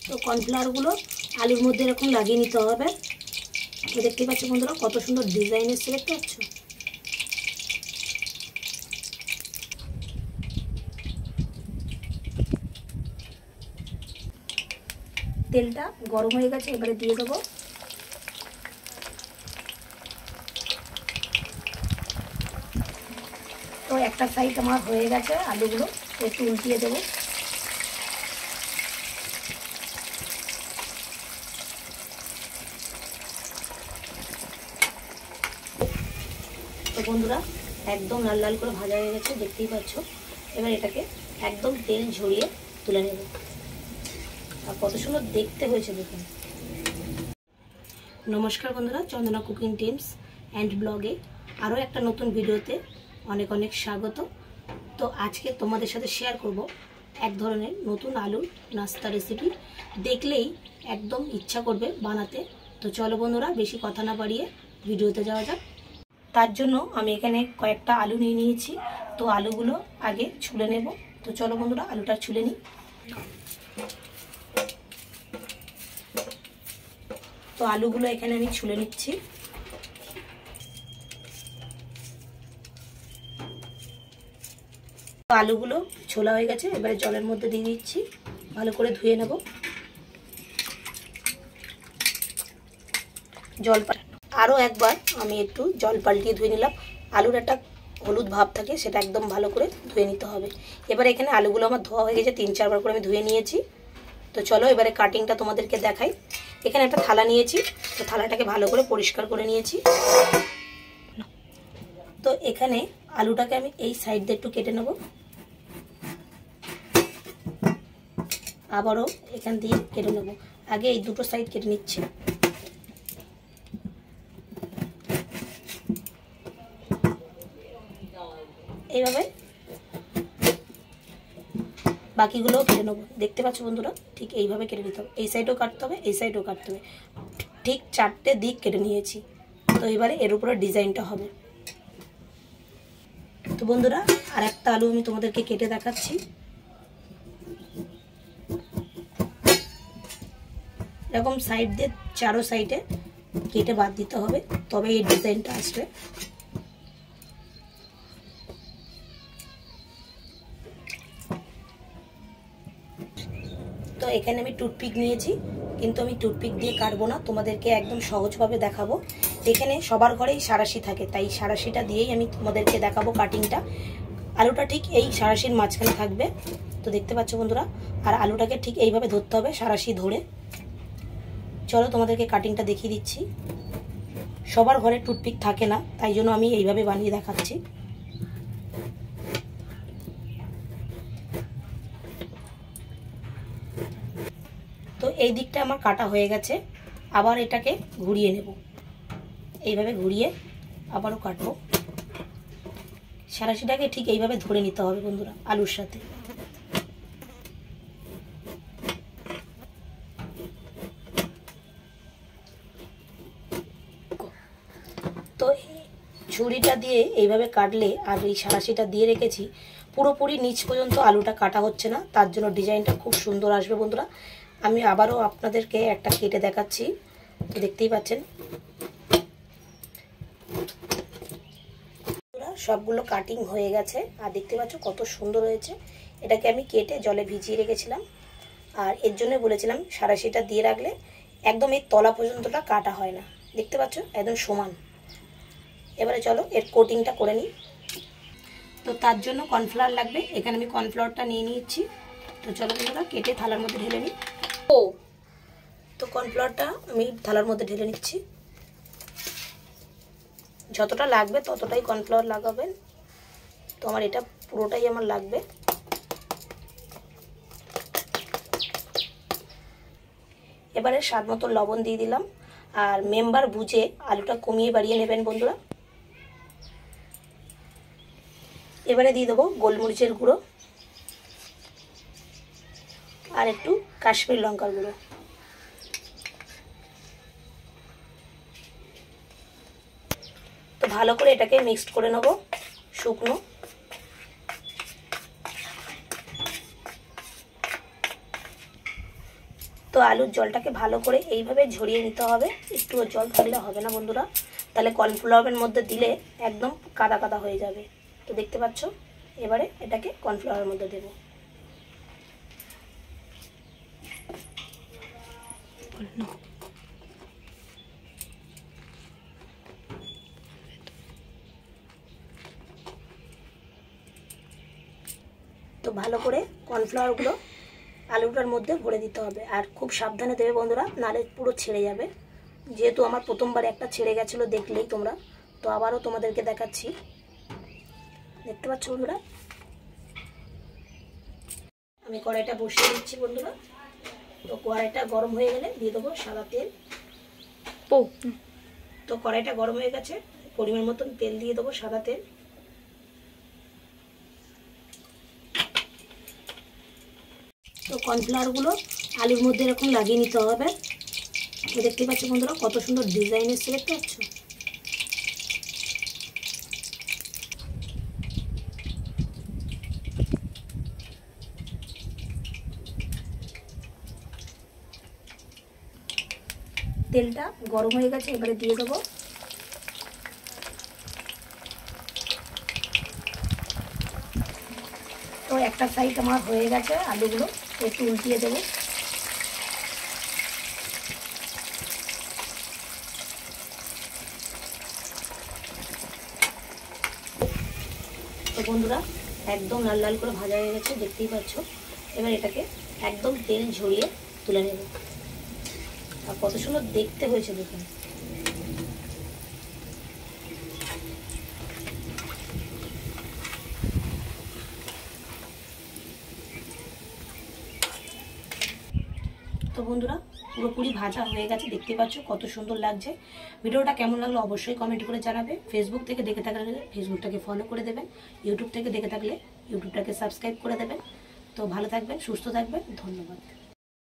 তো কর্নফ্লাওয়ারগুলো আলুর মধ্যে এরকম লাগিয়ে নিতে হবে। তো দেখতে পাচ্ছ বন্ধুরা কত সুন্দর ডিজাইন এসছে, দেখতে পাচ্ছ। তেলটা গরম হয়ে গেছে, এবারে দিয়ে দেবো তো একটা সাইড আমার হয়ে গেছে আলুগুলো, একটু উল্টিয়ে দেবো। তো বন্ধুরা একদম লাল লাল করে ভাজা হয়ে গেছে, দেখতেই পাচ্ছ। এবার এটাকে একদম তেল ঝরিয়ে তুলে নেব। আর কত সুন্দর দেখতে হয়েছে দেখুন। নমস্কার বন্ধুরা, চন্দনা কুকিং টিপস অ্যান্ড ব্লগে আরও একটা নতুন ভিডিওতে অনেক অনেক স্বাগত। তো আজকে তোমাদের সাথে শেয়ার করব এক ধরনের নতুন আলুর নাস্তা রেসিপি। দেখলেই একদম ইচ্ছা করবে বানাতে। তো চলো বন্ধুরা, বেশি কথা না বাড়িয়ে ভিডিওতে যাওয়া যাক। তার জন্য আমি এখানে কয়েকটা আলু নিয়ে নিয়েছি। তো আলুগুলো আগে ছুলে নেব। তো চলো বন্ধুরা, আলুটা ছুলে নিই। তো আলুগুলো এখানে আমি ছুলে নিচ্ছি। আলুগুলো ছোলা হয়ে গেছে, এবারে জলের মধ্যে দিয়ে দিচ্ছি, ভালো করে ধুয়ে নেব। আরও একবার আমি একটু জল পাল্টিয়ে ধুয়ে নিলাম। আলুর একটা হলুদ ভাব থাকে, সেটা একদম ভালো করে ধুয়ে নিতে হবে। এবার এখানে আলুগুলো আমার ধোয়া হয়ে গেছে, 3-4 বার করে আমি ধুয়ে নিয়েছি। তো চলো এবারে কাটিংটা তোমাদেরকে দেখাই। এখানে একটা থালা নিয়েছি, তো থালাটাকে ভালো করে পরিষ্কার করে নিয়েছি। তো এখানে আলুটাকে আমি এই সাইড দিয়ে একটু কেটে নেব, আবারও এখান দিয়ে কেটে নেব। আগে এই দুটো সাইড কেটে নিচ্ছি। এইভাবে বাকিগুলোও কেটে নেবো। দেখতে পাচ্ছ বন্ধুরা, ঠিক এইভাবে কেটে নিতে হবে। এই সাইডও কাটতে হবে, এই সাইডও কাটতে হবে। ঠিক 4টে দিক কেটে নিয়েছি। তো এবারে এর উপরে ডিজাইনটা হবে। তো বন্ধুরা, আর একটা আলু আমি তোমাদেরকে কেটে দেখাচ্ছি। এরকম সাইড দিয়ে চারো সাইডে কেটে বাদ দিতে হবে, তবে এই ডিজাইনটা আসবে। তো এখানে আমি টুথপিক নিয়েছি, কিন্তু আমি টুথপিক দিয়ে কাটবো না, তোমাদেরকে একদম সহজভাবে দেখাবো। এখানে সবার ঘরেই সাঁড়াশি থাকে, তাই সাঁড়াশিটা দিয়েই আমি তোমাদেরকে দেখাবো কাটিংটা। আলুটা ঠিক এই সাঁড়াশির মাঝখানে থাকবে, তো দেখতে পাচ্ছ বন্ধুরা। আর আলুটাকে ঠিক এইভাবে ধরতে হবে, সাঁড়াশি ধরে। চলো তোমাদেরকে কাটিংটা দেখিয়ে দিচ্ছি। সবার ঘরে টুথপিক থাকে না, তাই জন্য আমি এইভাবে বানিয়ে দেখাচ্ছি। তো এই দিকটা আমার কাটা হয়ে গেছে, আবার এটাকে ঘুরিয়ে নেব। এইভাবে ঘুরিয়ে আবারও কাটবো। সাঁড়াশিটাকে ঠিক এইভাবে ধরে নিতে হবে বন্ধুরা আলুর সাথে। তো ছুরিটা দিয়ে এইভাবে কাটলে, আর এই সাঁড়াশিটা দিয়ে রেখেছি, পুরোপুরি নিচ পর্যন্ত আলুটা কাটা হচ্ছে না, তার জন্য ডিজাইনটা খুব সুন্দর আসবে বন্ধুরা। আমি আবারও আপনাদেরকে একটা কেটে দেখাচ্ছি, তো দেখতেই পাচ্ছেন। সবগুলো কাটিং হয়ে গেছে, আর দেখতে পাচ্ছ কত সুন্দর হয়েছে। এটাকে আমি কেটে জলে ভিজিয়ে রেখেছিলাম, আর এর জন্য বলেছিলাম সাঁড়াশিটা দিয়ে রাখলে একদম এই তলা পর্যন্তটা কাটা হয় না। দেখতে পাচ্ছ একদম সমান। এবারে চলো এর কোটিংটা করে নিই। তো তার জন্য কর্নফ্লাওয়ার লাগবে, এখানে আমি কর্নফ্লাওয়ারটা নিয়ে নিচ্ছি। তো চলো বন্ধুরা, কেটে থালার মধ্যে ঢেলে নিই। তো কর্নফ্লাওয়ারটা আমি থালার মধ্যে ঢেলে নিচ্ছি। যতটা লাগবে ততটাই কর্নফ্লাওয়ার লাগাবেন। তো আমার এটা পুরোটাই আমার লাগবে। এবারে স্বাদ মতো লবণ দিয়ে দিলাম, আর মেম্বার বুঝে আলুটা কমিয়ে বাড়িয়ে নেবেন বন্ধুরা। এবারে দিয়ে দেবো গোলমরিচের গুঁড়ো আর একটু কাশ্মীর লঙ্কার গুঁড়ো। তো ভালো করে এটাকে মিক্সড করে নেব শুকনো। তো তো আলুর জলটাকে ভালো করে এইভাবে ঝরিয়ে নিতে হবে, একটুও জল থাকলে হবে না বন্ধুরা, তাহলে কর্নফ্লাওয়ারের মধ্যে দিলে একদম কাদা কাদা হয়ে যাবে। তো দেখতে পাচ্ছ, এবারে এটাকে কর্নফ্লাওয়ারের মধ্যে দেবো। তো ভালো করে কর্নফ্লাওয়ারগুলো আলুটার মধ্যে ভরে দিতে হবে, আর খুব সাবধানে দেবে বন্ধুরা, নাহলে পুরো ছেড়ে যাবে। যেহেতু আমার প্রথমবার একটা ছেড়ে গেছিলো, দেখলেই তোমরা, তো আবারও তোমাদেরকে দেখাচ্ছি। দেখতে পাচ্ছ বন্ধুরা, আমি কড়াইটা বসিয়ে দিচ্ছি বন্ধুরা। তো কড়াইটা গরম হয়ে গেলে দিয়ে দেবো সাদা তেল। তো কড়াইটা গরম হয়ে গেছে, পরিমাণ মতন তেল দিয়ে দেবো, সাদা তেল। তো কর্নফ্লাওয়ারগুলো আলুর মধ্যে এরকম লাগিয়ে নিতে হবে। তো দেখতে পাচ্ছ বন্ধুরা কত সুন্দর ডিজাইন এসছে, দেখতে পাচ্ছ। তেলটা গরম হয়ে গেছে, এবারে দিয়ে দেবো তো একটা সাইড আমার হয়ে গেছে আলুগুলো, একটু উল্টিয়ে দেবো। তো বন্ধুরা একদম লাল লাল করে ভাজা হয়ে গেছে, দেখতেই পাচ্ছ। এবার এটাকে একদম তেল ঝরিয়ে তুলে নেব, আর কত সুন্দর দেখতে হয়েছে দেখুন। তো বন্ধুরা পুরোপুরি ভাজা হয়ে গেছে, দেখতে পাচ্ছ কত সুন্দর লাগছে। ভিডিওটা কেমন লাগলো অবশ্যই কমেন্ট করে জানাবে। ফেসবুক থেকে দেখে থাকলে ফেসবুকটাকে ফলো করে দেবেন, ইউটিউব থেকে দেখে থাকলে ইউটিউবটাকে সাবস্ক্রাইব করে দেবেন। তো ভালো থাকবেন, সুস্থ থাকবেন, ধন্যবাদ।